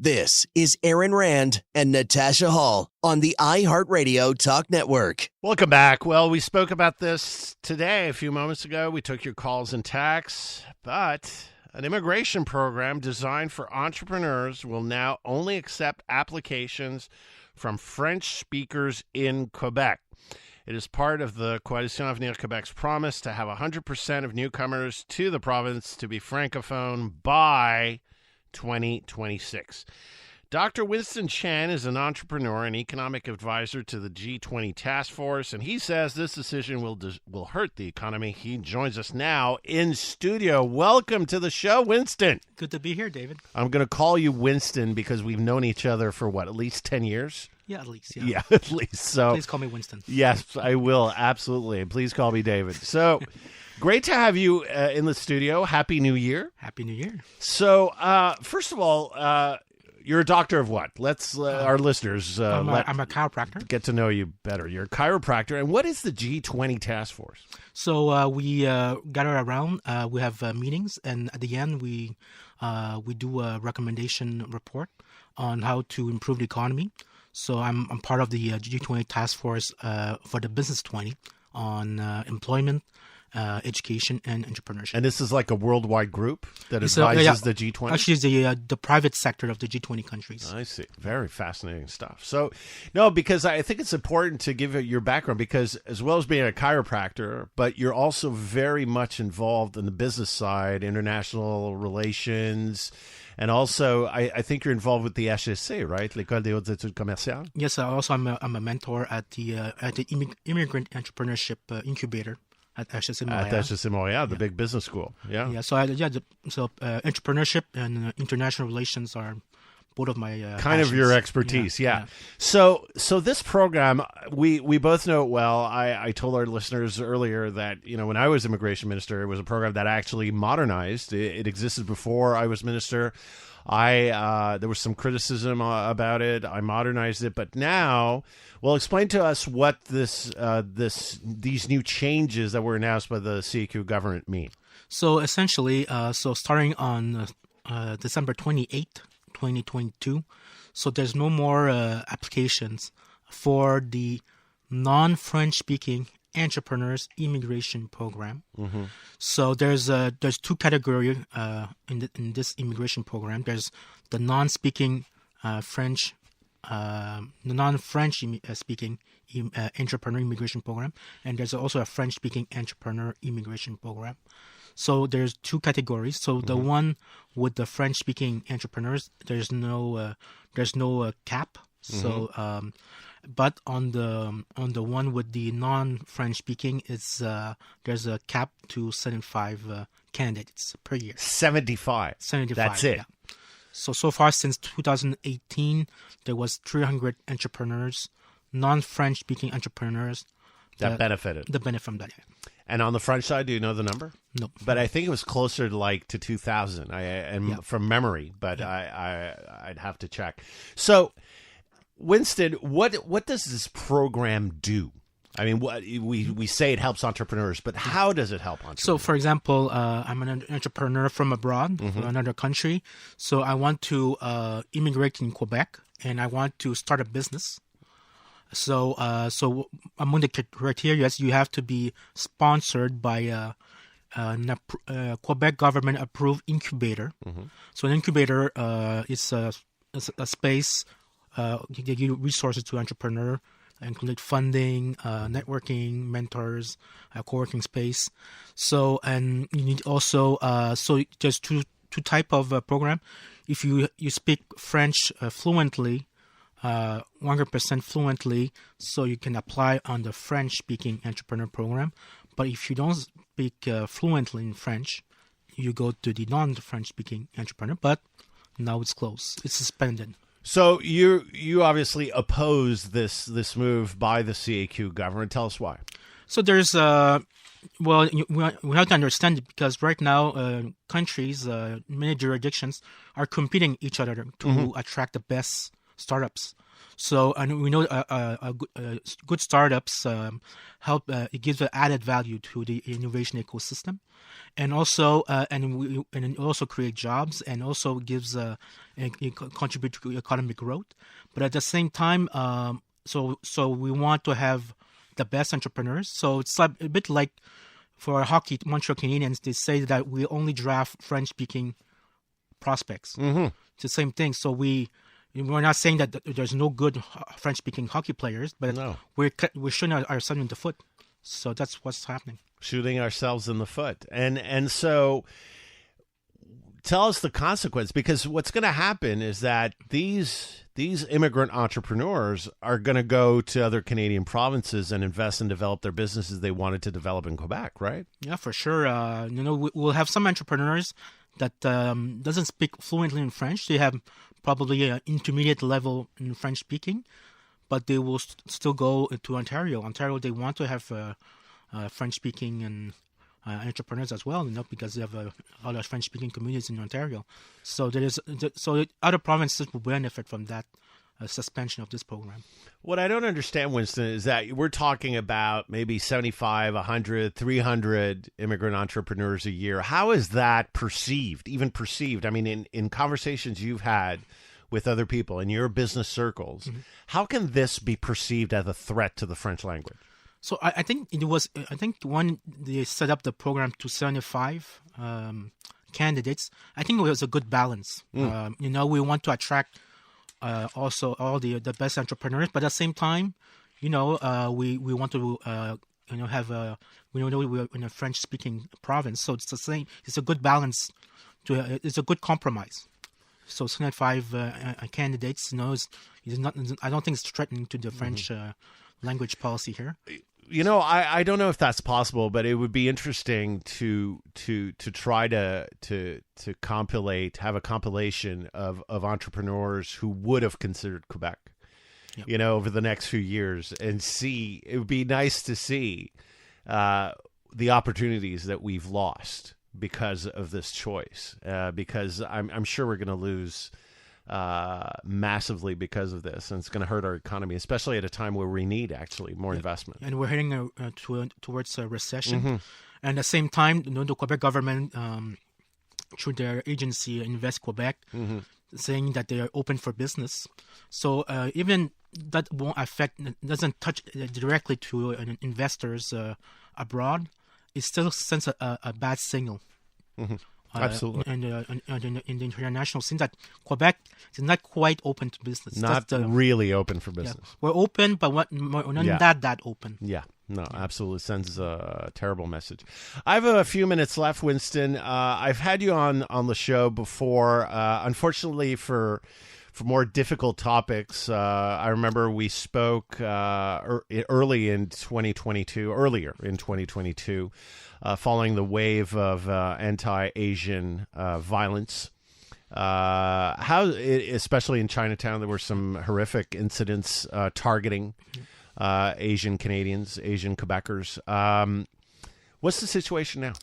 This is Aaron Rand and Natasha Hall on the iHeartRadio Talk Network. Welcome back. Well, we spoke about this today a few moments ago. We took your calls and texts, but an immigration program designed for entrepreneurs will now only accept applications from French speakers in Quebec. It is part of the Coalition Avenir Quebec's promise to have 100% of newcomers to the province to be francophone by 2026. Dr. Winston Chan is an entrepreneur and economic advisor to the G20 task force, and he says this decision will hurt the economy. He joins us now in studio. Welcome to the show, Winston. Good to be here, David. I'm going to call you Winston because we've known each other for, at least 10 years? Yeah, at least. Yeah, at least. So please call me Winston. Yes, I will. Absolutely. And please call me David. So great to have you in the studio. Happy New Year. Happy New Year. So first of all, you're a doctor of what? Let's our listeners I'm a chiropractor. Get to know you better. You're a chiropractor. And what is the G20 task force? So we gather around. We have meetings, and at the end, we do a recommendation report on how to improve the economy. So I'm part of the G20 task force for the Business 20 on employment, education, and entrepreneurship. And this is like a worldwide group that advises the G20? Actually, it's the private sector of the G20 countries. I see. Very fascinating stuff. So, no, because I think it's important to give it your background because as well as being a chiropractor, but you're also very much involved in the business side, international relations, and also I think you're involved with the HEC, right? L'École des Hautes Études Commerciales? Yes, also I'm a mentor at the Immigrant Entrepreneurship Incubator at HEC Montreal. At HEC Montreal, the big business school. Yeah. Yeah. So entrepreneurship and international relations are both of my kind passions. of your expertise. Yeah. So this program, we both know it well. I told our listeners earlier that when I was immigration minister, it was a program that actually modernized. It existed before I was minister. There was some criticism about it. I modernized it, but now, well, explain to us what these new changes that were announced by the CAQ government mean. So essentially, starting on December 28th, 2022, so there's no more applications for the non-French speaking entrepreneurs immigration program. Mm-hmm. So there's two categories in this immigration program. There's the non-speaking French, the non-French speaking entrepreneur immigration program, and there's also a French-speaking entrepreneur immigration program. So there's two categories. So the one with the French-speaking entrepreneurs, there's no cap. So but on the one with the non-French speaking, it's there's a cap to 75 candidates per year. 75. That's it. Yeah. So far since 2018, there was 300 entrepreneurs, non-French speaking entrepreneurs that benefited. The benefit from that. And on the French side, do you know the number? No. But I think it was closer to 2,000 from memory, but I'd have to check. So, Winston, what does this program do? I mean, we say it helps entrepreneurs, but how does it help entrepreneurs? So, for example, I'm an entrepreneur from abroad, from another country. So I want to immigrate in Quebec, and I want to start a business. So among the criteria, you have to be sponsored by a Quebec government-approved incubator. Mm-hmm. So an incubator is a space they give resources to entrepreneur, including funding, networking, mentors, co-working space. So and you need also so there's two type of program. If you speak French fluently. 100% fluently, so you can apply on the French-speaking entrepreneur program. But if you don't speak fluently in French, you go to the non-French-speaking entrepreneur. But now it's closed; it's suspended. So you obviously oppose this move by the CAQ government. Tell us why. So there's we have to understand it because right now countries, many jurisdictions are competing each other to attract the best startups. So, and we know good startups help. It gives an added value to the innovation ecosystem, and also and it also create jobs, and also gives it contribute to economic growth. But at the same time, so we want to have the best entrepreneurs. So it's a bit like for hockey, Montreal Canadiens, they say that we only draft French-speaking prospects. Mm-hmm. It's the same thing. So we're not saying that there's no good French-speaking hockey players, but we're shooting ourselves in the foot. So that's what's happening. Shooting ourselves in the foot. And so tell us the consequence, because what's going to happen is that these immigrant entrepreneurs are going to go to other Canadian provinces and invest and develop their businesses they wanted to develop in Quebec, right? Yeah, for sure. We'll have some entrepreneurs that doesn't speak fluently in French. They have probably an intermediate level in French speaking, but they will still go to Ontario. Ontario, they want to have French speaking and entrepreneurs as well, because they have other French speaking communities in Ontario. So other provinces will benefit from that suspension of this program. What I don't understand, Winston, is that we're talking about maybe 75, 100, 300 immigrant entrepreneurs a year. How is that perceived, even perceived? I mean, in conversations you've had with other people in your business circles, how can this be perceived as a threat to the French language? So I think when they set up the program to 75 candidates, I think it was a good balance. We want to attract also all the best entrepreneurs, but at the same time, we want to have we're in a French speaking province, so it's the same. It's a good balance. It's a good compromise. So 75 candidates, is not. I don't think it's threatening to the French language policy here. I don't know if that's possible, but it would be interesting to try to have a compilation of entrepreneurs who would have considered Quebec, over the next few years, and see. It would be nice to see the opportunities that we've lost because of this choice. Because I'm sure we're going to lose massively because of this, and it's going to hurt our economy, especially at a time where we need actually more investment. And we're heading towards a recession. And at the same time, the Quebec government, through their agency Invest Quebec, saying that they are open for business. So even that doesn't touch directly to investors abroad. It still sends a bad signal. Absolutely. And in the international scene, that Quebec is not quite open to business. Not really open for business. Yeah. We're open, but we're not that open. Yeah. No, absolutely. Sends a terrible message. I have a few minutes left, Winston. I've had you on the show before. Unfortunately, for more difficult topics, I remember we spoke earlier in 2022, following the wave of anti-Asian violence. Especially in Chinatown, there were some horrific incidents targeting Asian Canadians, Asian Quebecers. What's the situation now?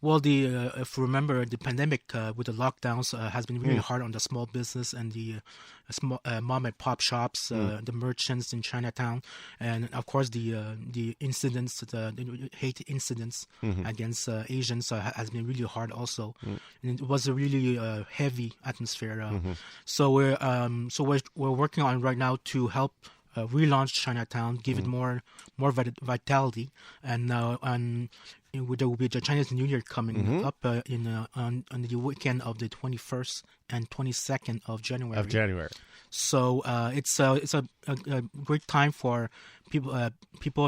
Well, if you remember, the pandemic with the lockdowns has been really hard on the small business and the small mom and pop shops, the merchants in Chinatown, and of course the incidents, the hate incidents against Asians has been really hard also. And it was a really heavy atmosphere. So we're working on right now to help relaunch Chinatown, give it more vitality, and there will be the Chinese New Year coming up on the weekend of the 21st and 22nd of January. So it's a great time for people of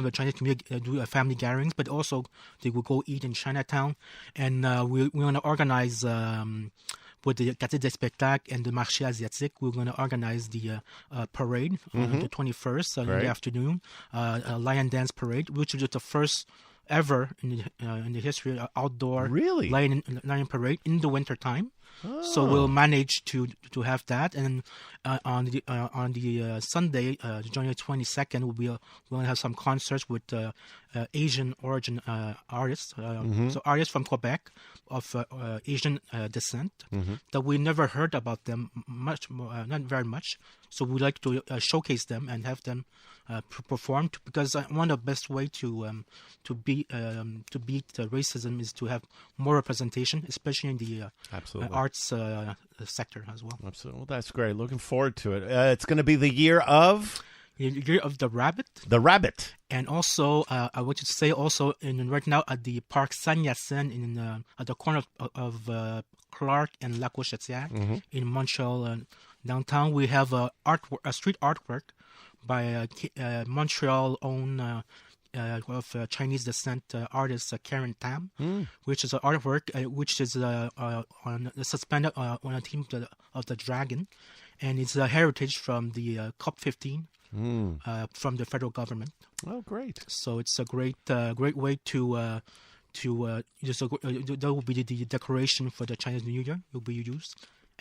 the Chinese community to do family gatherings, but also they will go eat in Chinatown, and we're going to organize. With the Quartier des Spectacles and the Marché Asiatique, we're going to organize the parade on the 21st in the afternoon, a lion dance parade, which is the first ever in the history of outdoor lion parade in the wintertime. So we'll manage to have that, and on the Sunday, January 22nd, we'll have some concerts with Asian origin artists, so artists from Quebec of Asian descent that we never heard about them much, not very much. So we like to showcase them and have them perform because one of the best way to beat racism is to have more representation, especially in the arts sector as well. Absolutely. Well, that's great. Looking forward to it. It's going to be the year of the rabbit. The rabbit. And also, I want to say also right now at the Parc Saint-Hyacinthe at the corner of Clark and La Cochetière in Montreal downtown, we have a street artwork by Montreal own of Chinese descent artist Karen Tam, which is an artwork which is suspended on a theme of the dragon, and it's a heritage from the COP15 from the federal government. Oh, great! So it's a great way to that will be the decoration for the Chinese New Year. Will be used,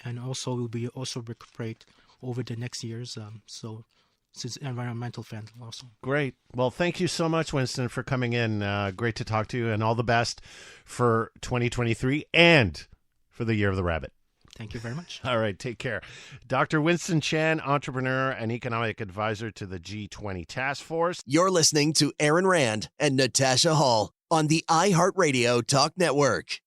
and also will be recuperate over the next years. So. It's environmental friendly also. Great. Well, thank you so much, Winston, for coming in. Great to talk to you, and all the best for 2023 and for the Year of the Rabbit. Thank you very much. All right. Take care. Dr. Winston Chan, entrepreneur and economic advisor to the G20 Task Force. You're listening to Aaron Rand and Natasha Hall on the iHeartRadio Talk Network.